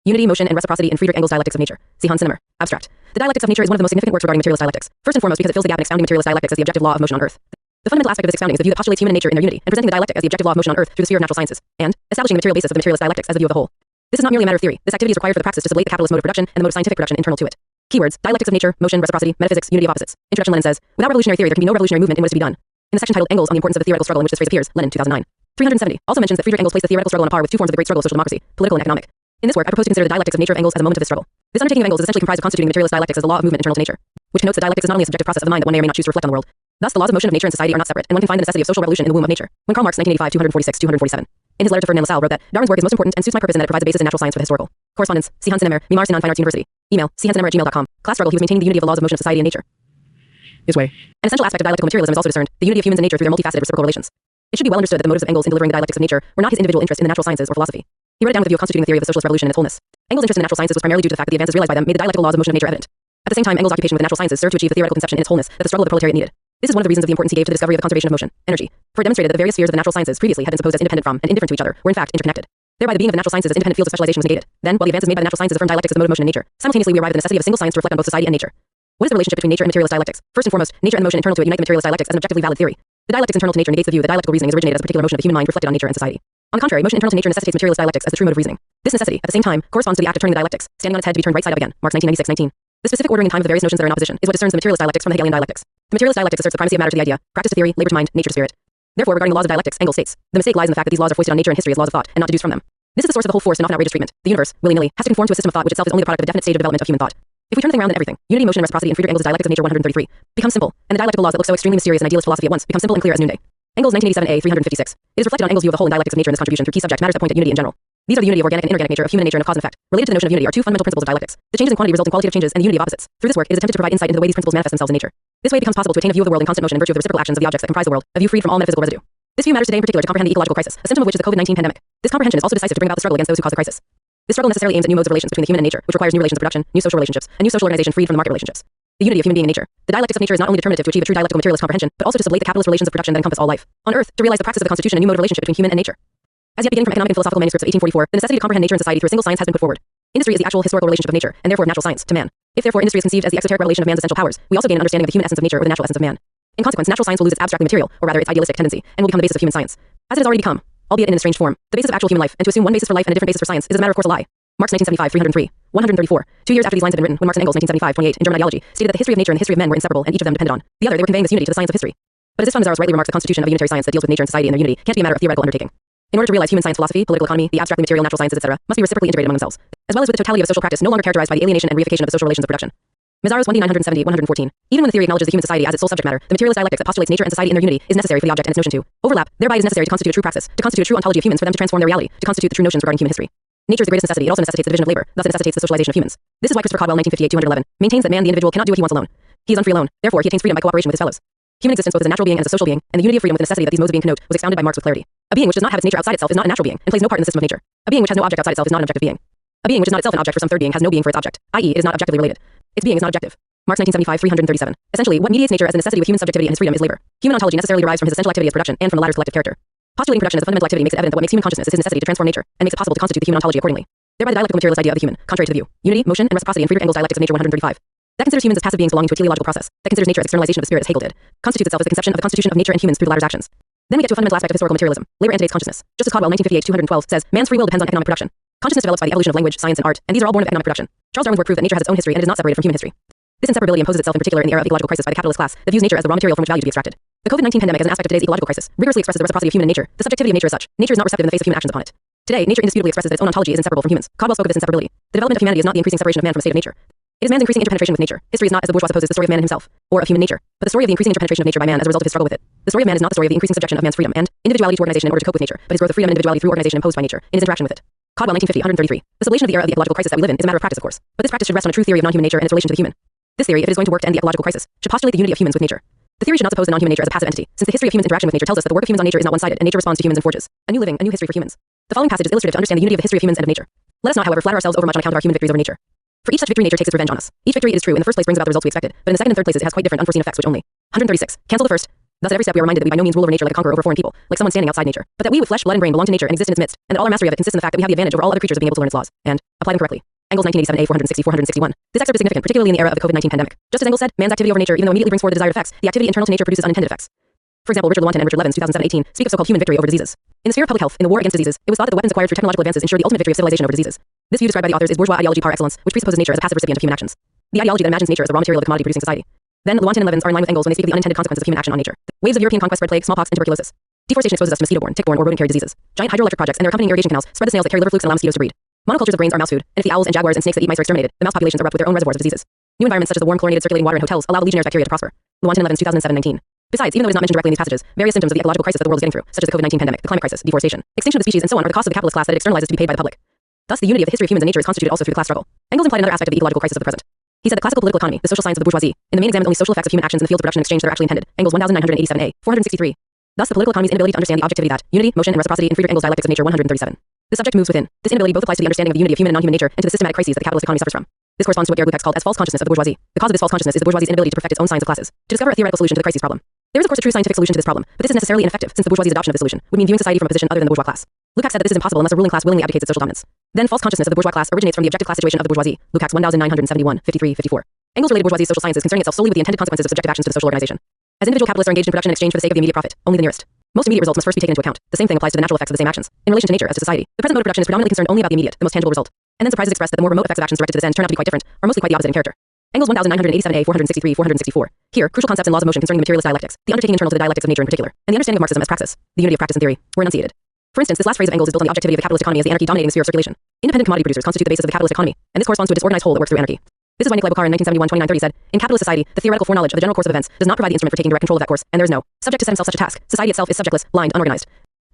Unity, Motion, and Reciprocity in Friedrich Engel's Dialectics of Nature. Cihan, Cinemre. Abstract. The Dialectics of Nature is one of the most significant works regarding materialist dialectics. First and foremost because it fills the gap in expounding materialist dialectics as the objective law of motion on Earth. The fundamental aspect of this expounding is the view that postulates human and nature in their unity, and presenting the dialectic as the objective law of motion on Earth through the sphere of natural sciences, and establishing the material basis of the materialist dialectics as the view of the whole. This is not merely a matter of theory. This activity is required for the praxis to sublate the capitalist mode of production and the mode of scientific production internal to it. Keywords: dialectics of nature, motion, reciprocity, metaphysics, unity of opposites. Introduction. Lenin says, without revolutionary theory, there can be no revolutionary movement in what is to be done. In the section titled Engels on the importance of the theoretical struggle in which this phrase appears, Lenin, 2009. 370 also mentions that Friedrich Engels placed the theoretical struggle on a par with two forms of the great struggle of social democracy, political and economic. In this work, I propose to consider the dialectics of nature of Engels as a moment of this struggle. This undertaking of Engels is essentially comprised of constituting the materialist dialectics as the law of movement internal to nature, which notes that dialectics is not only a subjective process of the mind that one may or may not choose to reflect on the world. Thus, the laws of motion of nature and society are not separate, and one can find the necessity of social revolution in the womb of nature. When Karl Marx, 1985, 246-247, in his letter to Ferdinand Lassalle, wrote that Darwin's work is most important and suits my purpose in that it provides a basis in natural science for the historical. Correspondence: Cihan, Cinemre, Mimar Sinan, Fine Arts University. Email: cihancinemre@gmail.com. Class struggle: he was maintaining the unity of the laws of motion of society and nature. His way. An essential aspect of dialectical materialism is also discerned: the unity of humans and nature through their multifaceted reciprocal relations. It should be well understood that the motives of Engels in delivering the dialectics of nature were not his individual interest in the natural sciences or philosophy. He wrote it down with the view of constituting the theory of the socialist revolution in its wholeness. Engels' interest in the natural sciences was primarily due to the fact that the advances realized by them made the dialectical laws of motion of nature evident. At the same time, Engels' occupation with the natural sciences served to achieve the theoretical conception in its wholeness that the struggle of the proletariat needed. This is one of the reasons of the importance he gave to the discovery of the conservation of motion, energy, for it demonstrated that the various spheres of the natural sciences previously had been supposed as independent from and indifferent to each other were in fact interconnected. Thereby, the being of the natural sciences as independent fields of specialization was negated. Then, while the advances made by the natural sciences affirmed dialectics as the mode of motion in nature, simultaneously we arrive at the necessity of a single science to reflect on both society and nature. What is the relationship between nature and materialist dialectics? First and foremost, nature and the motion internal to it unite the materialist dialectics as an objectively valid theory. The dialectics internal to nature negates the view that dialectical reasoning is originated as a particular motion of the human mind reflected on nature and society. On the contrary, motion internal to nature necessitates materialist dialectics as the true mode of reasoning. This necessity, at the same time, corresponds to the act of turning the dialectics, standing on its head to be turned right side up again. Marx, 1996-19. The specific ordering in time of the various notions that are in opposition is what discerns the materialist dialectics from the Hegelian dialectics. The materialist dialectics asserts the primacy of matter to the idea, practice to theory, labor to mind, nature to spirit. Therefore, regarding the laws of dialectics, Engels states, the mistake lies in the fact that these laws are foisted on nature and history as laws of thought, and not deduced from them. This is the source of the whole forced and often outrageous treatment. The universe, willy-nilly, has to conform to a system of thought which itself is only the product of a definite stage of development of human thought. If we turn the thing around, then everything, unity, motion, and reciprocity in Friedrich Engels' Dialectics of Nature 133, becomes simple, and the dialectical laws that look so extremely mysterious and idealist philosophy at once become simple and clear as noonday. Engels, 1987a, 356. It is reflected on Engels' view of the whole in Dialectics of Nature in this contribution through key subject matters that point at unity in general. These are the unity of organic and inorganic nature, of human nature, and of cause and effect. Related to the notion of unity are two fundamental principles of dialectics. The changes in quantity result in qualitative changes, and the unity of opposites. Through this work, it is attempted to provide insight into the way these principles manifest themselves in nature. This way it becomes possible to attain a view of the world in constant motion in virtue of the reciprocal actions of the objects that comprise the world, a view freed from all metaphysical residue. This view matters today in particular to comprehend the ecological crisis, a symptom of which is the COVID-19 pandemic. This comprehension is also decisive to bring about the struggle against those who cause the crisis. This struggle necessarily aims at new modes of relations between the human and nature, which requires new relations of production, new social relationships, and new social organization freed from the market relationships. The unity of human being and nature. The dialectics of nature is not only determinative to achieve a true dialectical materialist comprehension, but also to sublate the capitalist relations of production that encompass all life. On Earth, to realize the praxis of the constitution, a new mode of relationship between human and nature. As yet beginning from economic and philosophical manuscripts of 1844, the necessity to comprehend nature and society through a single science has been put forward. Industry is the actual historical relationship of nature, and therefore of natural science, to man. If therefore industry is conceived as the exoteric revelation of man's essential powers, we also gain an understanding of the human essence of nature or the natural essence of man. In consequence, natural science will lose its abstractly material, or rather its idealistic tendency, and will become the basis of human science. As it has already become, albeit in a strange form, the basis of actual human life, and to assume one basis for life and a different basis for science is as a matter of course a lie. Marx, 1975, 303, 134. 2 years after these lines had been written, when Marx and Engels, 1975, 28, in German Ideology, stated that the history of nature and the history of men were inseparable, and each of them depended on the other. They were conveying this unity to the science of history. But as this Lazarus rightly remarks, the constitution of a unitary science that deals with nature and society and their unity can't be a matter of theoretical undertaking. In order to realize human science, philosophy, political economy, the abstractly material natural sciences, etc., must be reciprocally integrated among themselves, as well as with the totality of social practice no longer characterized by the alienation and reification of the social relations of production. Lazarus 1D 970, 114. Even when the theory acknowledges the human society as its sole subject matter, the materialist dialectics that postulates nature and society in their unity is necessary for the object and its notion to overlap. Thereby it is necessary to constitute a true praxis, to constitute a true ontology of humans for them to transform their reality, to constitute the true notions regarding human history. Nature is the greatest necessity. It also necessitates the division of labor, thus it necessitates the socialization of humans. This is why Christopher Caldwell, 1958, 211, maintains that man, the individual, cannot do what he wants alone. He is unfree alone. Therefore, he attains freedom by cooperation with his fellows. Human existence both as a natural being and as a social being, and the unity of freedom with the necessity that these modes of being connote, was expounded by Marx with clarity. A being which does not have its nature outside itself is not a natural being, and plays no part in the system of nature. A being which has no object outside itself is not an objective being. A being which is not itself an object for some third being has no being for its object, i.e. it is not objectively related. Its being is not objective. Marx, 1975, 337. Essentially, what mediates nature as the necessity of human subjectivity and his freedom is labor. Human ontology necessarily derives from his essential activity as production and from the latter's collective character. Postulating production as a fundamental activity makes it evident that what makes human consciousness is his necessity to transform nature, and makes it possible to constitute the human ontology accordingly. Thereby the dialectical materialist idea of the human, contrary to the view, unity, motion, and reciprocity in Friedrich Engels' Dialectics of Nature 135. That considers humans as passive beings belonging to a teleological process, that considers nature as externalization of the spirit as Hegel did, constitutes itself as the conception of the constitution of nature and humans through the latter's actions. Then we get to a fundamental aspect of historical materialism, labor antedates consciousness. Just as Caldwell, 1958, 212, says, man's free will depends on economic production. Consciousness develops by the evolution of language, science, and art, and these are all born of economic production. Charles Darwin's work proved that nature has its own history and is not separated from human history. This inseparability imposes itself in particular in the era of ecological crisis by the capitalist class that views nature as the raw material from which value to be extracted. The COVID-19 pandemic as an aspect of today's ecological crisis rigorously expresses the reciprocity of human and nature, the subjectivity of nature as such. Nature is not receptive in the face of human actions upon it. Today, nature indisputably expresses that its own ontology is inseparable from humans. Caldwell spoke of this inseparability. The development of humanity is not the increasing separation of man from a state of nature. It is man's increasing interpenetration with nature. History is not, as the bourgeois supposes, the story of man and himself, or of human nature, but the story of the increasing interpenetration of nature by man as a result of his struggle with it. The story of man is not the story of the increasing subjection of man's freedom and individuality to organization in order to cope with nature, but his growth of freedom and individuality through organization imposed by nature in his interaction with it. Caldwell, 1950, 133. The sublation of the era of the ecological crisis that we live in is a matter of practice, of course, but this practice should rest on a true theory of non-human nature and its relation to the human. This theory, if it is going to work to end the ecological crisis, should postulate the unity of humans with nature. The theory should not suppose the non-human nature as a passive entity, since the history of humans' interaction with nature tells us that the work of humans on nature is not one-sided, and nature responds to humans and forges a new living, a new history for humans. The following passage is illustrative to understand the unity of the history of humans and of nature. Let us not, however, flatter ourselves overmuch on account of our human victories over nature. For each such victory, nature takes its revenge on us. Each victory, it is true, in the first place brings about the results we expected, but in the second and third places it has quite different unforeseen effects which only. 136. Cancel the first. Thus, at every step we are reminded that we by no means rule over nature like a conqueror over foreign people, like someone standing outside nature, but that we with flesh, blood, and brain belong to nature and exist in its midst, and that all our mastery of it consists in the fact that we have the advantage over all other creatures of being able to learn its laws, and apply them correctly. Engel's 1987a 460-461. This excerpt is significant, particularly in the era of the COVID-19 pandemic. Just as Engel said, man's activity over nature, even though immediately brings forth the desired effects, the activity internal to nature produces unintended effects. For example, Richard Lewontin and Richard Levin's 2007-18 speak of so-called human victory over diseases. In the sphere of public health, in the war against diseases, it was thought that the weapons acquired through technological advances ensured the ultimate victory of civilization over diseases. This view described by the authors is bourgeois ideology par excellence, which presupposes nature as a passive recipient of human actions. The ideology that imagines nature as the raw material of a commodity-producing society. Then, Lewontin and Levins are in line with Engels when they speak of the unintended consequences of human action on nature. Waves of European conquest spread plague, smallpox, and tuberculosis. Deforestation exposes us to mosquito-borne, tick-borne, or rodent-carried diseases. Giant hydroelectric projects and their accompanying irrigation canals spread the snails that carry liver flukes and allow mosquitoes to breed. Monocultures of grains are mouse food, and if the owls and jaguars and snakes that eat mice are exterminated, the mouse populations erupt with their own reservoirs of diseases. New environments such as the warm chlorinated circulating water in hotels allow the legionnaires' bacteria to prosper. Lewontin and Levins 2007-19. Besides, even though it is not mentioned directly in these passages, various symptoms of the ecological crisis that the world is getting through, such as the COVID-19 pandemic, the climate crisis, deforestation, extinction of the species, and so on, are the costs of the capitalist class that it externalizes to be paid by the public. Thus, the unity of the history of humans and nature is constituted also through the class struggle. Engels implied another aspect of the ecological crisis of the present. He said that classical political economy, the social science of the bourgeoisie, in the main examined only social effects of human actions in the fields of production and exchange that are actually intended. Engels 1987a 463. Thus, the political economy's inability to understand the objectivity that unity, motion, and reciprocity in Friedrich Engel's Dialectics of Nature 137. The subject moves within. This inability both applies to the understanding of the unity of human and non-human nature and to the systematic crises that the capitalist economy suffers from. This corresponds to what Dialectics called as false consciousness of the bourgeoisie. The cause of this false consciousness is the bourgeoisie's inability to perfect its own science of classes, to discover a theoretical solution to the crisis problem. There is of course a true scientific solution to this problem, but this is necessarily ineffective since the bourgeoisie's adoption of this solution would mean viewing society from a position other than the bourgeois class. Lukács said that this is impossible unless a ruling class willingly abdicates its social dominance. Then false consciousness of the bourgeois class originates from the objective class situation of the bourgeoisie. Lukács 1971, 53-54. Engels related bourgeoisie's social sciences concerning itself solely with the intended consequences of subjective actions to the social organization. As individual capitalists are engaged in production and exchange for the sake of the immediate profit, only the nearest. Most immediate results must first be taken into account. The same thing applies to the natural effects of the same actions. In relation to nature as to society, the present mode of production is predominantly concerned only about the immediate, the most tangible result. And then surprise is expressed that the more remote effects of actions directed to this end turn out to be quite different, or mostly quite the opposite in character. Engels 1987a 463-464. Here, crucial concepts and laws of motion concerning the materialist dialectics, the undertaking internal to the dialectics of nature in particular, and the understanding of Marxism as praxis, the unity of practice and theory, were enunciated. For instance, this last phrase of Engels is built on the objectivity of the capitalist economy as the anarchy dominating the sphere of circulation. Independent commodity producers constitute the basis of the capitalist economy, and this corresponds to a disorganized whole that works through anarchy. This is why Nikolai Bukharin in 1971-29-30 said, in capitalist society, the theoretical foreknowledge of the general course of events does not provide the instrument for taking direct control of that course, and there is no subject to set himself such a task. Society itself is subjectless, blind, unorganized.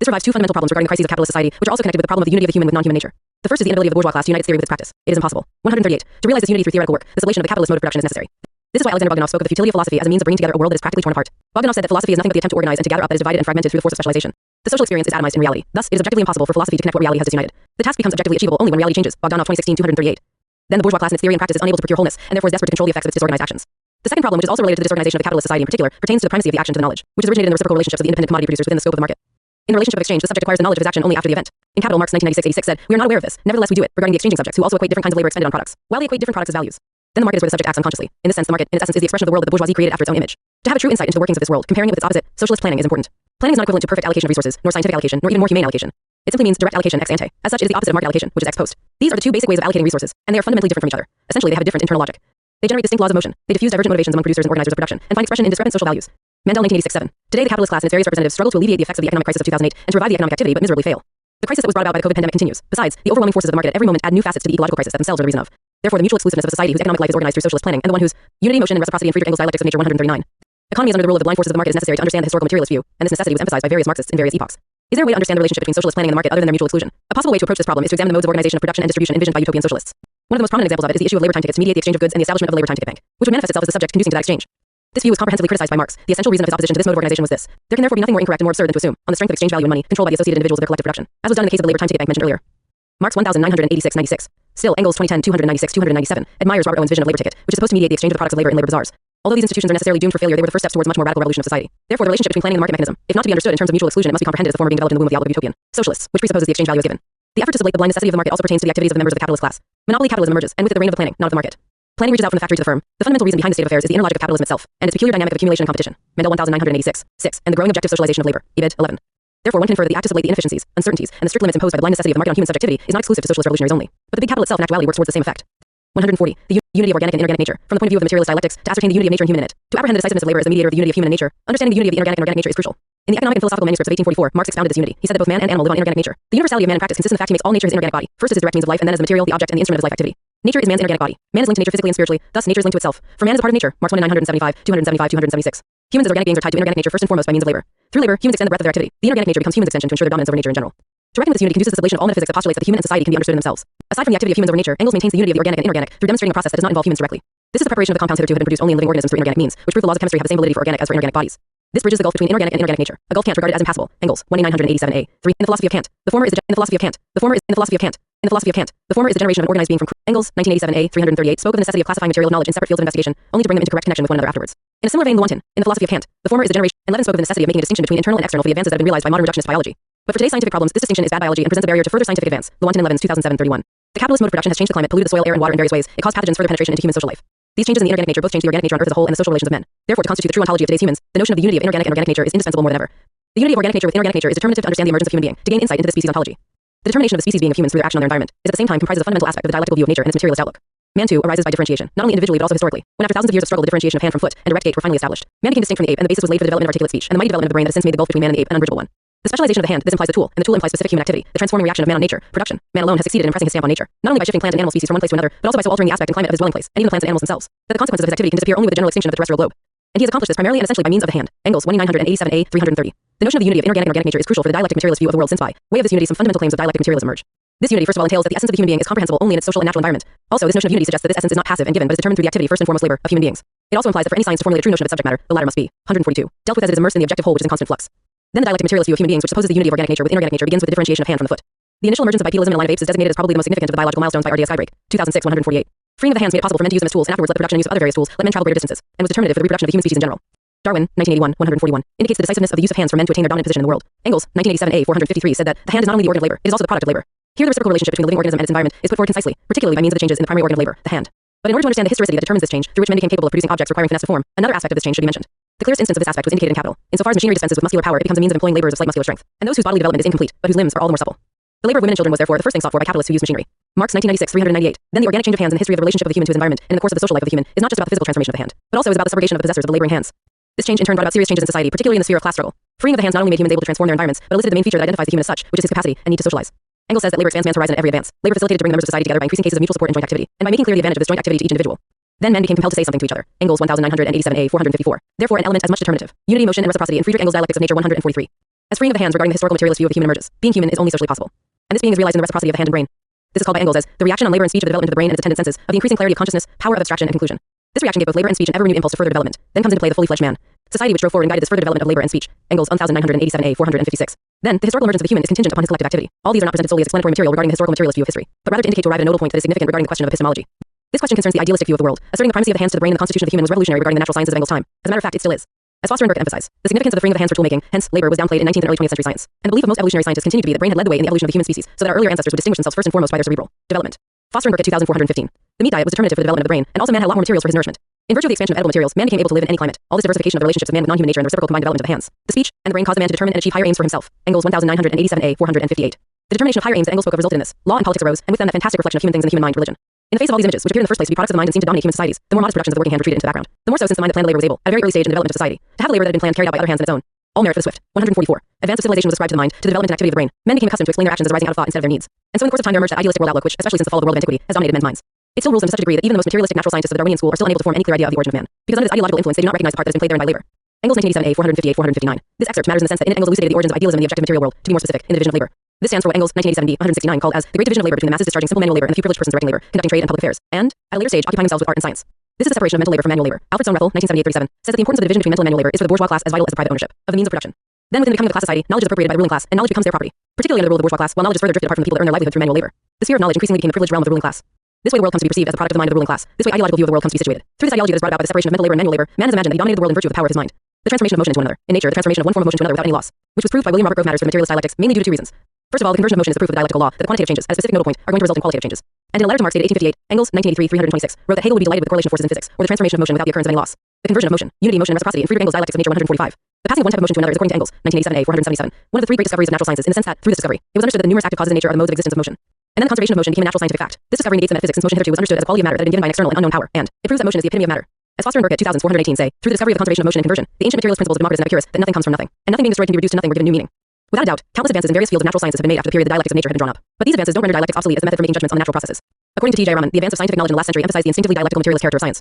This revives two fundamental problems regarding the crises of capitalist society, which are also connected with the problem of the unity of the human with non-human nature. The first is the inability of the bourgeois class to unite its theory with its practice. It is impossible. 138. To realize this unity through theoretical work, the sublation of the capitalist mode of production is necessary. This is why Alexander Bogdanov spoke of the futility of philosophy as a means of bringing together a world that is practically torn apart. Bogdanov said that philosophy is nothing but the attempt to organize and to gather up that is divided and fragmented through the force of specialization. The social experience is atomized in reality. Thus, it is objectively impossible for philosophy to connect what reality has disunited. The task becomes objectively achievable only when reality changes. Bogdanov 2016-238. Then the bourgeois class in its theory and practice is unable to procure wholeness, and therefore is desperate to control the effects of its disorganized actions. The second problem, which is also related to the disorganization of the capitalist society in particular, pertains to the primacy of the action to the knowledge, which is originated in the reciprocal relationships of the independent commodity producers within the scope of the market. In the relationship of exchange, the subject acquires the knowledge of his action only after the event. In Capital, Marx 1996-86 said, we are not aware of this, nevertheless we do it, regarding the exchanging subjects who also equate different kinds of labor expended on products, while they equate different products as values. Then the market is where the subject acts unconsciously. In this sense, the market, in its essence, is the expression of the world that the bourgeoisie created after its own image. To have a true insight into the workings of this world, comparing it with its opposite, socialist planning, is important. Planning is not equivalent to perfect allocation of resources, nor scientific allocation, nor even more humane allocation. It simply means direct allocation ex ante. As such, it is the opposite of market allocation, which is ex post. These are the two basic ways of allocating resources, and they are fundamentally different from each other. Essentially, they have a different internal logic. They generate distinct laws of motion. They diffuse divergent motivations among producers and organizers of production, and find expression in discrepant social values. Mandel 1986-7. Today, the capitalist class and its various representatives struggle to alleviate the effects of the economic crisis of 2008 and to revive the economic activity, but miserably fail. The crisis that was brought about by the COVID pandemic continues. Besides, the overwhelming forces of the market at every moment add new facets to the ecological crisis that themselves are the reason of. Therefore, the mutual exclusiveness of a society whose economic life is organized through socialist planning, and the one whose unity, motion, and reciprocity in Friedrich Engel's Dialectics of Nature 139. Economy is under the rule of the blind forces of the market is necessary to understand the historical materialist view, and this necessity was emphasized by various Marxists in various epochs. Is there a way to understand the relationship between socialist planning and the market other than their mutual exclusion? A possible way to approach this problem is to examine the modes of organization of production and distribution envisioned by utopian socialists. One of the most prominent examples of it is the issue of labor time tickets to mediate the exchange of goods and the establishment of the labor time ticket bank, which would manifest itself as the subject conducing to that exchange. This view was comprehensively criticized by Marx. The essential reason of his opposition to this mode of organization was this: there can therefore be nothing more incorrect and more absurd than to assume, on the strength of exchange value and money, controlled by the associated individuals of their collective production, as was done in the case of the labor time ticket bank mentioned earlier. Marx 1986-96. Still, Engels 2010-296-297 admires Robert Owen's vision of labor ticket, which is supposed to mediate the exchange of the products of labor in labor bazaars. Although these institutions are necessarily doomed for failure, they were the first steps towards a much more radical revolution of society. Therefore, the relationship between planning and the market mechanism, if not to be understood in terms of mutual exclusion, it must be comprehended as the former being developed in the womb of the outlook of utopian socialists, which presupposes the exchange value is given. The effort to sublate the blind necessity of the market also pertains to the activities of the members of the capitalist class. Monopoly capitalism emerges, and with it the reign of the planning, not of the market. Planning reaches out from the factory to the firm. The fundamental reason behind the state of affairs is the inner logic of capitalism itself, and its peculiar dynamic of accumulation and competition. Mandel 1986, 6, and the growing objective socialization of labor. EBIT 11. Therefore, one can infer that the act to sublate the inefficiencies, uncertainties, and the strict limits imposed by the blind necessity of the market on human subjectivity is not exclusive to socialist revolutionaries only, but the big capital itself in actuality works towards the same effect. 140. The unity of organic and inorganic nature. From the point of view of the materialist dialectics, to ascertain the unity of nature and human in it. To apprehend the decisiveness of labor as the mediator of the unity of human and nature, understanding the unity of the inorganic and organic nature is crucial. In the economic and philosophical manuscripts of 1844, Marx expounded this unity. He said that both man and animal live on inorganic nature. The universality of man in practice consists in the fact he makes all nature his inorganic body. First as his direct means of life, and then as the material, the object, and the instrument of his life activity. Nature is man's inorganic body. Man is linked to nature physically and spiritually, thus nature is linked to itself. For man is a part of nature. Marx 1975, 276. Humans as organic beings are tied to inorganic nature first and foremost by means of labor. Through labor, humans extend the breadth of their activity. The inorganic nature becomes humans' extension to ensure their dominance over nature in general. To reckon with this unity conduces the sublation of all metaphysics that postulates that the human and society can be understood in themselves. Aside from the activity of humans over nature, Engels maintains the unity of the organic and inorganic through demonstrating a process that does not involve humans directly. This is the preparation of the compounds hitherto had been produced only in living organisms through inorganic means, which prove the laws of chemistry have the same validity for organic as for inorganic bodies. This bridges the gulf between inorganic and inorganic nature, a gulf Kant regarded as impassable. Engels 1987a. 3. In the philosophy of Kant, the former is in the philosophy of Kant, In the philosophy of Kant, the former is the generation of an organized being from Engel's 1987a 338 spoke of the necessity of classifying material knowledge in separate fields of investigation, only to bring them into correct connection with one another afterwards. In a similar vein, Lewontin, in the philosophy of Kant, the former is the generation, and Levin spoke of the necessity of making a distinction between internal and external for the advances that have been realized by modern reductionist biology. But for today's scientific problems, this distinction is bad biology and presents a barrier to further scientific advance. Lewontin and Levin's 2007-31. The capitalist mode of production has changed the climate, polluted the soil, air, and water in various ways. It caused pathogens further penetration into human social life. These changes in the inorganic nature both change the organic nature on Earth as a whole and the social relations of men. Therefore, to constitute the true ontology of today's humans, the notion of the unity of inorganic and organic nature is indispensable more than ever. The unity of organic nature with inorganic nature is determinative to understand the emergence of human being, to gain insight into the species ontology. The determination of the species being of humans through their action on their environment is at the same time comprises a fundamental aspect of the dialectical view of nature and its materialist outlook. Man too arises by differentiation, not only individually but also historically. When after thousands of years of struggle, the differentiation of hand from foot and erect gait were finally established, man became distinct from the ape, and the basis was laid for the development of articulate speech, and the mighty development of the brain that has since made the gulf between man and the ape an unbridgeable one. The specialization of the hand, this implies the tool, and the tool implies specific human activity, the transforming reaction of man on nature, production. Man alone has succeeded in impressing his stamp on nature, not only by shifting plant and animal species from one place to another, but also by so altering the aspect and climate of his dwelling place, and even the plants and animals themselves, that the consequences of his activity can disappear only with the general extinction of the terrestrial globe. And he has accomplished this primarily and essentially by means of the hand. Engels 1987a 330. The notion of the unity of inorganic and organic nature is crucial for the dialectic materialist view of the world, since by way of this unity some fundamental claims of dialectic materialism emerge. This unity first of all entails that the essence of the human being is comprehensible only in its social and natural environment. Also, this notion of unity suggests that this essence is not passive and given, but is determined through the activity, first and foremost labor, of human beings. It also implies that for any science to formulate a true notion of its subject matter, the latter must be 142 dealt with as it is immersed in the objective whole, which is in constant flux. Then the dialectic materialist view of human beings, which supposes the unity of organic nature with inorganic nature, begins with the differentiation of hand from the foot. The initial emergence of bipedalism in a line of apes is designated as probably the most significant of the biological milestones by R.D.S. Skybreak, 2006, 148. Freeing of the hands made it possible for men to use them as tools, and afterwards let the production and use of other various tools let men travel greater distances, and was determinative for the reproduction of the human species in general. Darwin, 1981, 141, indicates the decisiveness of the use of hands for men to attain their dominant position in the world. Engels, 1987a 453, said that the hand is not only the organ of labor, it is also the product of labor. Here the reciprocal relationship between the living organism and its environment is put forward concisely, particularly by means of the changes in the primary organ of labor, the hand. But in order to understand the historicity that determines this change, through which men became capable of producing objects requiring finesse to form, another aspect of this change should be mentioned. The clearest instance of this aspect was indicated in capital. Insofar as machinery dispenses with muscular power, it becomes a means of employing laborers of slight muscular strength, and those whose bodily development is incomplete, but whose limbs are all the more supple. The labor of women and children was therefore the first thing sought for by capitalists who used machinery. Marx, 1996, 398. Then the organic change of hands in the history of the relationship of the human to his environment and in the course of the social life of the human is not just about the physical transformation of the hand, but also is about the subrogation of the possessors of the laboring hands. This change in turn brought about serious changes in society, particularly in the sphere of class struggle. Freeing of the hands not only made humans able to transform their environments, but elicited the main feature that identifies the human as such, which is his capacity and need to socialize. Engel says that labor expands man's horizon at every advance. Labor facilitated to bring members of society together by increasing cases of mutual support and joint activity, and by making clear the advantage of this joint activity to each individual. Then men became compelled to say something to each other. Engels 1987a 454. Therefore an element as much determinative. Unity, motion, and reciprocity in Friedrich Engel's Dialectics of Nature 143. As freeing of the hands regarding the historical materialist view of the human emerges, being human is only socially possible. And this being is realized in the reciprocity of the hand and brain. This is called by Engels as the reaction on labor and speech of the development of the brain and its attendant senses, of the increasing clarity of consciousness, power of abstraction and conclusion. This reaction gave both labor and speech an ever-renewed impulse to further development. Then comes into play the fully fledged man. Society which drove forward and guided this further development of labor and speech. Engels 1987a 456. Then, the historical emergence of the human is contingent upon his collective activity. All these are not presented solely as explanatory material regarding the historical materialist view of history, but rather to indicate to arrive at a notable point that is significant regarding the question of epistemology. This question concerns the idealistic view of the world, asserting the primacy of the hands to the brain and the constitution of the human was revolutionary regarding the natural sciences of Engels' time. As a matter of fact, it still is. As Foster and Burke emphasize, the significance of the freeing of the hands for tool-making, hence labor, was downplayed in 19th and early 20th century science. And the belief of most evolutionary scientists continued to be that brain had led the way in the evolution of the human species, so that our earlier ancestors would distinguish themselves first and foremost by their cerebral development. Foster and Burke at 2415. The meat diet was determinative for the development of the brain, and also man had a lot more materials for his nourishment. In virtue of the expansion of edible materials, man became able to live in any climate. All this diversification of the relationships of man with non-human nature and the reciprocal combined development of the hands, the speech, and the brain caused the man to determine and achieve higher aims for himself. Engels 1987a 458. The determination of higher aims that Engels spoke of resulted in this. Law and politics arose, and with them that fantastic reflection of human things in the human mind, religion. In the face of all these images, which appeared in the first place to be products of the mind and seemed to dominate human societies, the more modest productions of the working hand retreated into the background. The more so since the mind that planned the labor was able, at a very early stage in the development of society, to have labor that had been planned carried out by other hands in its own. All merit for the swift. 144. Advance of civilization was ascribed to the mind, to the development and activity of the brain. Men became accustomed to explain their actions as arising out of thought instead of their needs. And so in the course of time there emerged that idealistic world outlook which, especially since the fall of the world of antiquity, has dominated men's minds. It still rules them to such a degree that even the most materialistic natural scientists of the Darwinian school are still unable to form any clear idea of the origin of man, because under this ideological influence they do not recognize the part that has been played therein by labor. Engels 1987a 458-459. This excerpt matters in the sense that in it Engels elucidated the origins of idealism in the objective material world, to be more specific, in the division of labor. This stands for what Engels 1970 169 called as the great division of labor between the masses discharging simple manual labor and the few privileged persons directing labor, conducting trade and public affairs, and, at a later stage, occupying themselves with art and science. This is the separation of mental labor from manual labor. Alfred Stone Ruffel, 1978-37, says that the importance of the division between mental and manual labor is for the bourgeois class as vital as the private ownership of the means of production. Then within the becoming of a class society, knowledge is appropriated by the ruling class, and knowledge becomes their property. Particularly under the rule of the bourgeois class, while knowledge is further drifted apart from the people that earn their livelihood through manual labor. The sphere of knowledge increasingly became the privileged realm of the ruling class. This way the world comes to be perceived as the product of the mind of the ruling class. This way ideological view of the world comes to be situated. Through this ideology that is brought about by the separation of mental labor and manual labor, man has imagined that he dominated the world in virtue of the power of his mind. The transformation of motion into one another. In nature, the transformation of one form of motion to another without any loss, which was proved by William Robert Grove Matters for the materialist dialectics, mainly due to two reasons. First of all, the conversion of motion is the proof of the dialectical law that the quantitative changes, at a specific nodal point, are going to result in qualitative changes. And in a letter to Marx dated 1858, Engels 1983-326 wrote that Hegel would be delighted with the correlation of forces in physics, or the transformation of motion without the occurrence of any loss. The conversion of motion, unity, motion, and reciprocity in Friedrich Engel's Dialectics of Nature 145. The passing of one type of motion to another is, according to Engels 1987a 477, one of the three great discoveries of natural sciences, in the sense that, through this discovery, it was understood that the numerous active causes in nature are the modes of existence of motion. And then the conservation of motion became a natural scientific fact. This discovery negates the metaphysics, since motion hitherto was understood as a quality of matter that had been given by an external and unknown power, and it proves that motion is the epitome of matter. As Foster and Burke at 2418 say, through the discovery of the conservation of motion and conversion, the ancient materialist principles of Democritus and Epicurus that nothing comes from nothing, and nothing being destroyed can be reduced to nothing were given new meaning. Without a doubt, countless advances in various fields of natural sciences have been made after the period the dialectics of nature had been drawn up. But these advances don't render dialectics obsolete as a method for making judgments on the natural processes. According to T.J. Raman, the advance of scientific knowledge in the last century emphasized the instinctively dialectical materialist character of science.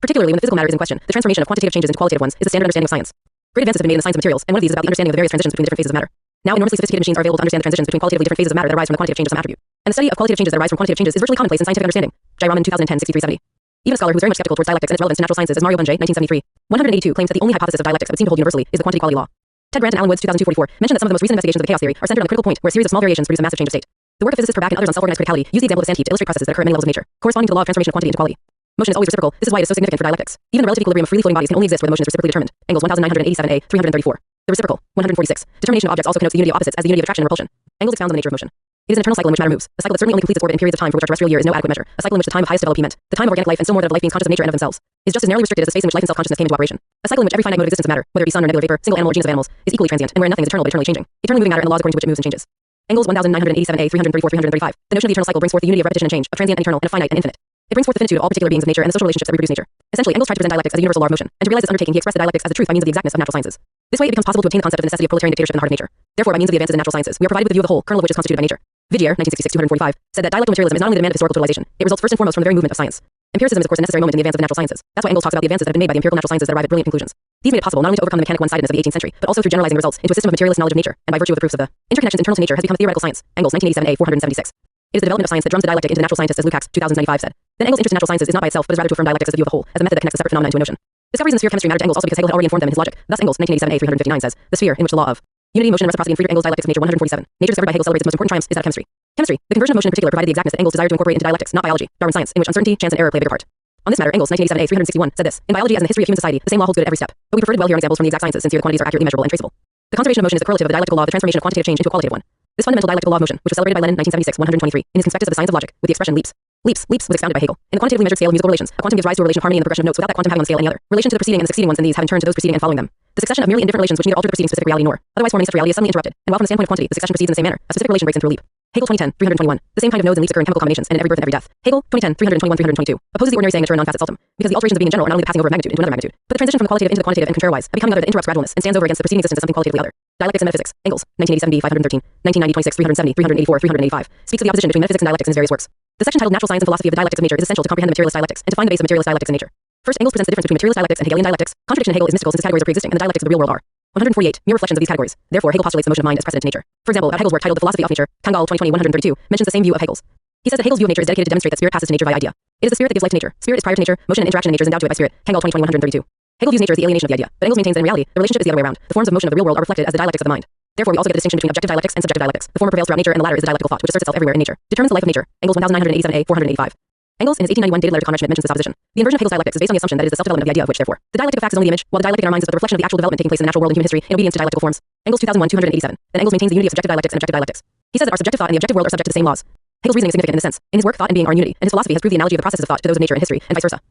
Particularly when the physical matter is in question, the transformation of quantitative changes into qualitative ones is the standard understanding of science. Great advances have been made in the science of materials, and one of these is about the understanding of the various transitions between the different phases of matter. Now enormously sophisticated machines are available to understand the transitions between qualitatively different phases of matter that arise from the quantitative changes of some attribute. And the study of qualitative changes that arise from quantitative changes is virtually commonplace in scientific understanding. J. Raman 2010 6370. Even a scholar who is very much skeptical towards dialectics and its relevance to natural sciences as Mario Bunge 1973 182 claims that the only hypothesis of dialectics that would seem to hold universally is the quantity quality law. Ted Grant and Alan Woods 2002-44 mention that some of the most recent investigations of the chaos theory are centered on the critical point where a series of small variations produce a massive change of state. The work of physicists Purbach and others on self-organized criticality use the example of a sand heap to illustrate processes that occur at many levels of nature, corresponding to the law of transformation of quantity into quality. Motion is always reciprocal. This is why it is so significant for dialectics. Even the relative equilibrium of freely floating bodies can only exist where the motion is reciprocally determined. Engels 1987a 334. The reciprocal 146. Determination of objects also connotes the unity of opposites as the unity of attraction and repulsion. Engels expounds on the nature of motion. It is an eternal cycle in which matter moves, a cycle that certainly only completes its orbit in periods of time for which our terrestrial year is no adequate measure, a cycle in which the time of highest development, the time of organic life and still more that of life beings conscious of nature and of themselves, is just as narrowly restricted as the space in which life and self-consciousness came into operation. A cycle in which every finite mode of existence of matter, whether it be sun or nebula vapor, single animal or genus of animals, is equally transient, and where nothing is eternal but eternally changing. Eternally moving matter and the laws according to which it moves and changes. Engels 1987a 334-335. The notion of the eternal cycle brings forth the unity of repetition and change, of transient and eternal, and of finite and infinite. It brings forth the finitude of all particular beings of nature and the social relationships that reproduce nature. Essentially, Engels tried to present dialectics as a universal law of motion, and to realize this undertaking, he expressed the dialectics as the truth by means of the exactness of natural sciences. This way, it becomes possible to obtain the concept of the necessity of proletarian dictatorship in the heart of nature. Therefore, by means of the advances in natural sciences, we are provided with a view of the whole, kernel of which is constituted by nature. Vigier, 1966-245, said that dialectical materialism is not only the demand of historical totalization, it results first and foremost from the very movement of science. Empiricism is of course a necessary moment in the advance of the natural sciences. That's why Engels talks about the advances that have been made by the empirical natural sciences that arrive at brilliant conclusions. These made it possible not only to overcome the mechanic one-sidedness of the 18th century, but also through generalizing the results into a system of materialist knowledge of nature, and by virtue of the proofs of the interconnections internal to nature has become a theoretical science. Engels 1987a 476. It is the development of science that drums the dialectic into natural scientists, as Lukács 2095 said. Then Engels' interest in natural sciences is not by itself, but is rather to affirm dialectics as a view of the whole, as a method that connects a separate phenomena into a notion. Discoveries in the sphere of chemistry matter to Engels also because Hegel had already informed them in his logic. Thus Engels 1987a 359 says, the sphere in which the law of unity, motion, and reciprocity in Friedrich Engel's Dialectics of Nature 147. Nature discovered by Hegel celebrates its most important triumphs is that of chemistry. Chemistry, the conversion of motion in particular, provided the exactness that Engels desired to incorporate into dialectics, not biology, Darwin science, in which uncertainty, chance, and error play a bigger part. On this matter, Engels 1987a 361 said this, in biology as in the history of human society, the same law holds good at every step. But we prefer to dwell here on examples from the exact sciences since here the quantities are accurately measurable and traceable. The conservation of motion is the correlative of the dialectical law of the transformation of quantitative change into a qualitative one. This fundamental dialectical law of motion, which was celebrated by Lenin 1976 123 in his conspectus of the science of logic, with the expression leaps. Leaps was expounded by Hegel. In the quantitatively measured scale of musical relations, a quantum gives rise to a relation of harmony in the progression of notes without that quantum having on the scale any other relation to the preceding and the succeeding ones, and these have in turn to those preceding and following them. The succession of merely indifferent relations which neither alter the preceding specific reality nor otherwise form any such reality is suddenly interrupted, and while from the standpoint of quantity the succession proceeds in the same manner, a specific relation breaks into a leap. Hegel 2010 321. The same kind of nodes and leaps occur in chemical combinations and in every birth and every death. Hegel 2010 321 322 opposes the ordinary saying that turn non facet saltum, because the alterations of being in general are not only the passing over of magnitude into another magnitude, but the transition from the qualitative into the quantitative and contrariwise, a becoming other that interrupts gradualness and stands over against the preceding existence of something qualitatively other. Dialectics and Metaphysics. Engels 1987b 513, 1990 26 370 384 385 speaks of the opposition between metaphysics and dialectics in his various works. The section titled Natural Science and Philosophy of the Dialectics of Nature is essential to comprehend the materialist dialectics and to find the base of materialist dialectics in nature. First, Engels presents the difference between materialist dialectics and Hegelian dialectics. Contradiction in Hegel is mystical since his categories are pre-existing and the dialectics of the real world are 148 mere reflections of these categories. Therefore, Hegel postulates the motion of mind as precedent to nature. For example, about Hegel's work titled The Philosophy of Nature, Kangal 2020 132 mentions the same view of Hegel's. He says that Hegel's view of nature is dedicated to demonstrate that spirit passes to nature via idea. It is the spirit that gives life to nature. Spirit is prior to nature. Motion and interaction in nature is endowed to it by spirit. Kangal 2020 132. Hegel views nature as the alienation of the idea, but Engels maintains that in reality, the relationship is the other way around. The forms of motion of the real world are reflected as the dialectics of the mind. Therefore, we also get the distinction between objective dialectics and subjective dialectics. The former prevails throughout nature, and the latter is the dialectical thought, which asserts itself everywhere in nature. Determines the life of nature. Engels 1987a 485. Engels, in his 1891 dated letter to Conrad Schmidt, mentions this opposition. The inversion of Hegel's dialectics is based on the assumption that it is the self-development of the idea of which, therefore, the dialectic of facts is only the image, while the dialectic in our minds is but the reflection of the actual development taking place in the natural world and human history in obedience to dialectical forms. Engels 2001 287. Then Engels maintains the unity of subjective dialectics and objective dialectics. He says that our subjective thought and the objective world are subject to the same laws. Hegel's reasoning is significant in this sense. In his work, thought and being are in unity, and his philosophy has proved the analogy of the processes of thought to those of nature and history, and vice versa.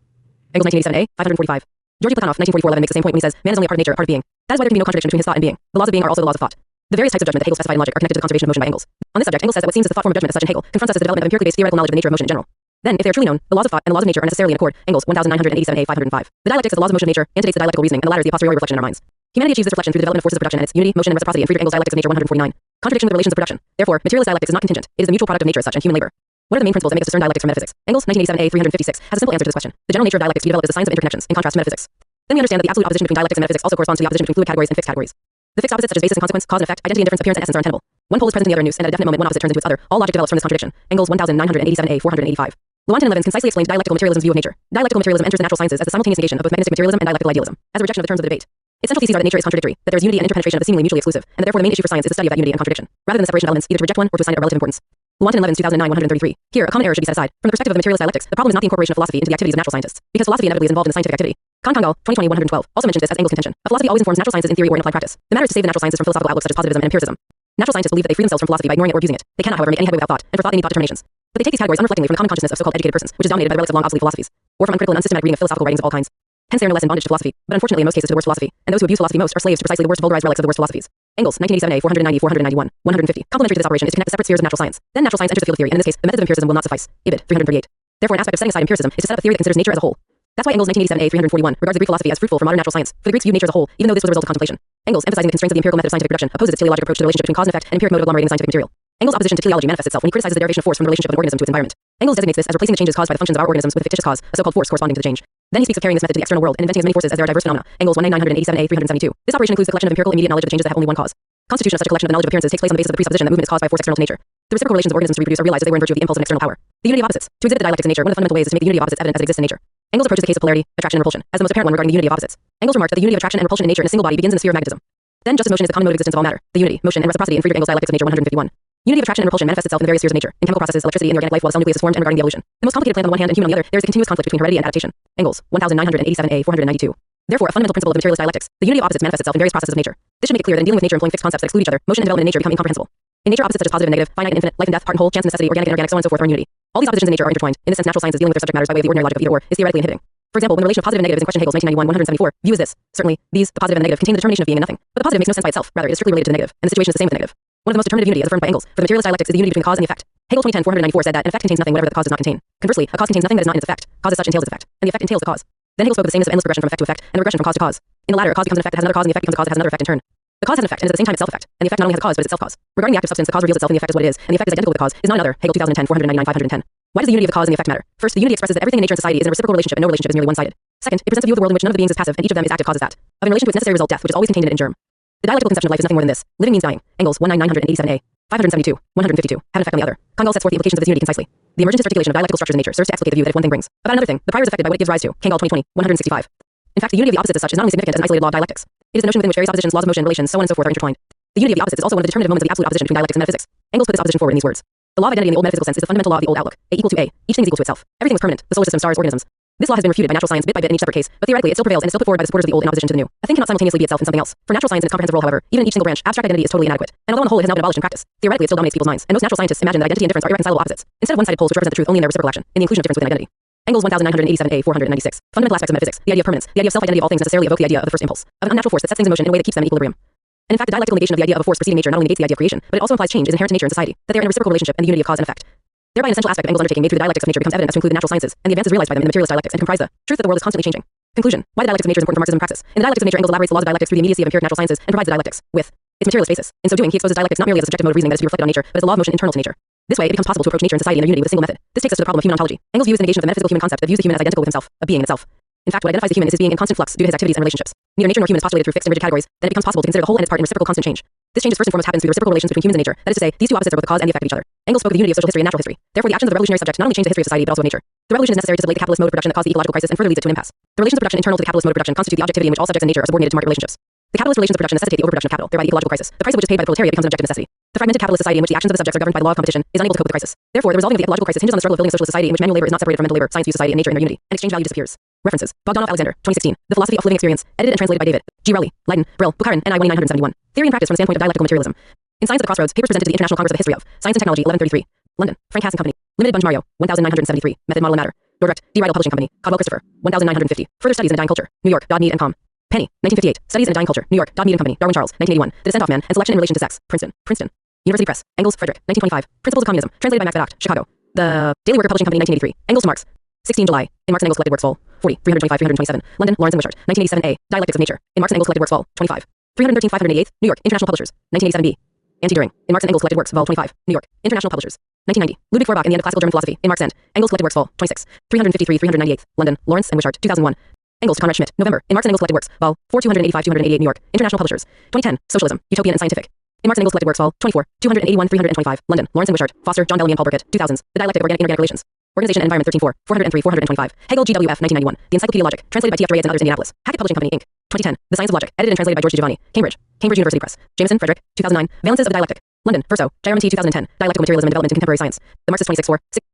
Engels 1987a 545. Georgy Plekhanov 1944 makes the same point when he says, man is only a part of nature, a part of being. That is why there can be no contradiction between his thought and being. The laws of being are also the laws of thought. The various types of judgment that Hegel specified in logic are connected to the conservation of motion by Engels. On this subject, Engels says that what seems as the thought form of judgment as such in Hegel confronts us as the development of empirically based theoretical knowledge of the nature of motion in general. Then, if they are truly known, the laws of thought and the laws of nature are necessarily in accord. Engels 1987a 505. The dialectics is the laws of motion of nature, antedates the dialectical reasoning, and the latter is the a posteriori reflection in our minds. Humanity achieves this reflection through the development of forces of production and its unity, motion, and reciprocity in Friedrich Engel's Dialectics of Nature 149. Contradiction with the relations of production. Therefore, materialist dialectics is not contingent. It is the mutual product of nature as such and human labor. What are the main principles that make us discern dialectics from metaphysics? Engels 1987a 356 has a simple answer to this question. The general nature of dialectics to be developed is the science of interconnections, in contrast to metaphysics. Then we understand that the absolute opposition between dialectics and metaphysics also corresponds to the opposition between fluid categories and fixed categories. The fixed opposites such as basis and consequence, cause and effect, identity and difference, appearance and essence are untenable. One pole is present in the other in use, and at a definite moment one opposite turns into its other. All logic develops from this contradiction. Engels 1987a 485. Lewontin and Levins concisely explains dialectical materialism's view of nature. Dialectical materialism enters the natural sciences as the simultaneous negation of both mechanistic materialism and dialectical idealism, as a rejection of the terms of the debate. Its central theses are that nature is contradictory, that there is unity and interpenetration of the seemingly mutually exclusive, and that therefore the main issue for science is the study of that unity and contradiction, rather than the separation of elements either to reject one or to assign it a relative importance. Lewontin and Levins 2009 133. Here, a common error should be set aside. From the perspective of the materialist dialectics, the problem is not the incorporation of philosophy into the activities of natural scientists, because philosophy inevitably is involved in the scientific activity. Kangal 2020 112 also mentions this as Engels' contention. A philosophy always informs natural sciences in theory or in applied practice. The matter is to save the natural sciences from philosophical outlooks such as positivism and empiricism. Natural scientists believe that they free themselves from philosophy by ignoring it or abusing it. They cannot, however, make any headway without thought, and for thought they need thought determinations. But they take these categories unreflectingly from the common consciousness of so-called educated persons, which is dominated by the relics of long obsolete philosophies, or from uncritical and unsystematic reading of philosophical writings of all kinds. Hence they are no less in bondage to philosophy, but unfortunately in most cases to the worst philosophy, and those who abuse philosophy most are slaves to precisely the worst vulgarized relics of the worst philosophies. Engels 1987a 490 491 150. Complementary to this operation is to connect the separate spheres of natural science. Then natural science enters the field of theory, and in this case the methods of empiricism will not suffice. Ibid 338. Therefore an aspect of setting aside empiricism is to set up a theory that considers nature as a whole. That's why Engels 1987a 341 regards the Greek philosophy as fruitful for modern natural science, for the Greeks viewed nature as a whole, even though this was the result of contemplation. Engels, emphasizing the constraints of the empirical method of scientific production, opposes its teleologic approach to the relationship between cause and effect and empiric mode of agglomerating scientific material. Engels' opposition to teleology manifests itself when he criticizes the derivation of force from the relationship of an organism to its environment. Engels designates this as replacing the changes caused by the functions of our organisms with a fictitious cause, a so-called force corresponding to the change. Then he speaks of carrying this method to the external world and inventing as many forces as there are diverse phenomena. Engels 1987a 372. This operation includes the collection of empirical immediate knowledge of the changes that have only one cause. Constitution of such a collection of the knowledge of appearances takes place on the basis of the presupposition that movement is caused by a force external to nature. The reciprocal relations of organisms to reproduce are realized as they were in virtue of the impulse of an external power. The unity of opposites. To exhibit the dialectics in nature, one of the fundamental ways is to make the unity of opposites evident as it exists in nature. Engels approaches the case of polarity, attraction, and repulsion as the most apparent one regarding the unity of opposites. Engels remarked that the unity of attraction and repulsion in nature in a single body begins in the sphere of magnetism. Then just as motion is the common mode of existence of all matter, the unity, motion, and reciprocity in Friedrich Engel's Dialectics of Nature 151. Unity of attraction and repulsion manifests itself in the various spheres of nature, in chemical processes, electricity, and the organic life while the cell nucleus is formed and regarding the evolution. The most complicated plan on the one hand and human on the other, there is a continuous conflict between heredity and adaptation. Engels, 1987a, 492. Therefore, a fundamental principle of the materialist dialectics, the unity of opposites manifests itself in various processes of nature. This should make it clear that in dealing with nature employing fixed concepts that exclude each other, motion and development in nature become incomprehensible. In nature, opposites such as positive and negative, finite and infinite, life and death, heart and whole, chance and necessity, organic and inorganic, so on and so forth are in unity. All these oppositions in nature are intertwined. In this sense, natural science is dealing with their subject matters by way of the ordinary logic of either or is theoretically inhibiting. For example, when the relation of positive and negative is in question, Hegel's 1991 174 view is this. Certainly, these, the positive and the negative, contain the determination of being and nothing. But the positive makes no sense by itself. Rather, it is strictly related to the negative, and the situation is the same with the negative. One of the most determinative unity, as affirmed by Engels, for the materialist dialectics is the unity between cause and the effect. Hegel 2010 494 said that an effect contains nothing whatever the cause does not contain. Conversely, a cause contains nothing that is not in its effect. Cause as such entails its effect, and the effect entails the cause. Then Hegel spoke of the sameness of endless progression from effect to effect, and the regression from cause to cause. In the latter, a cause becomes an effect that has another cause, and the effect becomes a cause that has another effect in turn. The cause has an effect and is at the same time itself effect, and the effect not only has a cause but is itself cause. Regarding the active substance, the cause reveals itself and the effect is what it is, and the effect is identical with the cause, is not another. Hegel 2010 499 510. Why does the unity of the cause and the effect matter? First, the unity expresses that everything in nature and society is in a reciprocal relationship and no relationship is merely one-sided. Second, it presents a view of the world in which none of the beings is passive and each of them is active cause is that. Of in relation to its necessary result death, which is always contained in it in germ. The dialectical conception of life is nothing more than this. Living means dying. Engels 19987a. 572, 152, have an effect on the other. Kangol sets forth the implications of this unity concisely. The emergent articulation of dialectical structures in nature serves to explicate the view that if one thing brings about another thing, the prior is affected by what it gives rise to. Kangol 2020, 165. In fact, the unity of the opposites as such is not only significant as an isolated law of dialectics. It is a notion within which various oppositions, laws of motion, relations, so on and so forth are intertwined. The unity of the opposites is also one of the determinative moments of the absolute opposition between dialectics and metaphysics. Engels put this opposition forward in these words. The law of identity in the old metaphysical sense is the fundamental law of the old outlook. A equal to A. Each thing is equal to itself. Everything is permanent. The solar system, stars, organisms. This law has been refuted by natural science bit by bit in each separate case, but theoretically it still prevails and is still put forward by the supporters of the old in opposition to the new. A thing cannot simultaneously be itself and something else. For natural science in its comprehensive role, however, even in each single branch, abstract identity is totally inadequate. And although on the whole it has now been abolished in practice, theoretically it still dominates people's minds, and most natural scientists imagine that identity and difference are irreconcilable opposites, instead of one-sided poles which represent the truth only in their reciprocal action, in the inclusion of difference within identity. Engels 1987a 496. Fundamental aspects of metaphysics. The idea of permanence. The idea of self-identity of all things necessarily evoke the idea of the first impulse, of an unnatural force that sets things in motion in a way that keeps them in equilibrium. And in fact, the dialectical negation of the idea of a force preceding nature not only negates the idea of creation, but it also implies change is inherent to nature and society, that they are in a reciprocal relationship and the unity of cause and effect. Thereby, an essential aspect of Engels' undertaking made through the dialectics of nature becomes evident as to include the natural sciences, and the advances realized by them in the materialist dialectics and comprise the truth that the world is constantly changing. Conclusion. Why the dialectics of nature is important for Marxism praxis. In the dialectics of nature, Engels elaborates the laws of dialectics through the immediacy of empiric natural sciences and provides the dialectics with its materialist basis. In so doing, he exposes dialectics not merely as a subjective mode of reasoning that is to be reflected on nature, but as a law of motion internal to nature. This way, it becomes possible to approach nature and society and their unity with a single method. This takes us to the problem of human ontology. Engels views the negation of the metaphysical human concept that views the human as identical with himself, a being in itself. In fact, what identifies the human is his being in constant flux due to his activities and relationships. Neither nature nor human is postulated through fixed and rigid categories, then it becomes possible to consider the whole and its part in reciprocal constant change. This change first and foremost happens through the reciprocal relations between humans and nature. That is to say, these two opposites are both the cause and the effect of each other. Engels spoke of the unity of social history and natural history. Therefore, the actions of the revolutionary subject not only change the history of society but also of nature. The revolution is necessary to delay the capitalist mode of production that caused the ecological crisis and further leads it to an impasse. The relations of production internal to the capitalist mode of production constitute the objectivity in which all subjects in nature are subordinated to market relationships. The capitalist relations of production necessitate the overproduction of capital, thereby the ecological crisis. The price of which is paid by the proletariat becomes an objective necessity. The fragmented capitalist society in which the actions of the subjects are governed by the law of competition is unable to cope with the crisis. Therefore, the resolving of the ecological crisis hinges on the struggle of building a socialist society in which manual labor is not separated from mental labor, science views society and nature in their unity, and exchange value disappears. References. Bogdanov Alexander, 2016. The Philosophy of Living Experience. Edited and translated by David G. Rowley, Leiden, Brill, Bukharin, NI 1971. Theory and practice from the standpoint of dialectical materialism. In Science of the Crossroads, papers presented to the International Congress of the History of Science and Technology, 1133. London. Frank Haas and Company. Limited Bunge Mario, 1973. Method, Model, and Matter. Dordrecht, D. Rydell Publishing Company. Codwell Christopher, 1950. Further Studies in a Dying Culture. New York, Dodd, Mead and Com. Penny, 1958. Studies in a Dying Culture. New York, Dodd, Mead and Company. Darwin Charles, 1981. The Descent of Man and Selection in Relation to Sex. Princeton. University Press. Engels, Friedrich, 1925. Principles of Communism. Translated by Max Vogt, Chicago. The Daily Worker Publishing Company, 1983. Engels to Marx. 16 July. In Marx and Engels Collected Works, Vol. 40, 325, 327. London, Lawrence and Wishart, 1987a. Dialectics of Nature. In Marx and Engels Collected Works, Vol. 25. 313, 588. New York, International Publishers. 1987b. Anti-During. In Marx and Engels Collected Works, Vol. 25. New York, International Publishers. 1990. Ludwig Feuerbach in the End of Classical German Philosophy. In Marx and Engels Collected Works, Vol. 26. 353, 398. London, Lawrence and Wishart, 2001. Engels to Conrad Schmidt. November. In Marx and Engels Collected Works, Vol. 4, 285, 288. New York, International Publishers. 2010. Socialism, Utopian and Scientific. In Marx and Engels Collected Works, Vol. 24. 281, 325. London, Lawrence and Wishart. Foster, John Bellamy and Paul Burkett. 2000s. The Dialectic of Organic Inorganic Relations. Organization and Environment 13.4, 403, 425. Hegel, GWF, 1991. The Encyclopedia Logic, translated by T.F. Dreyetz and others, Indianapolis. Hackett Publishing Company, Inc. 2010. The Science of Logic, edited and translated by George G. Giovanni. Cambridge. Cambridge University Press. Jameson, Frederick, 2009. Valences of the Dialectic. London, Verso, Gyron T. 2010. Dialectical Materialism and Development in Contemporary Science. The Marxist 26.4. 6.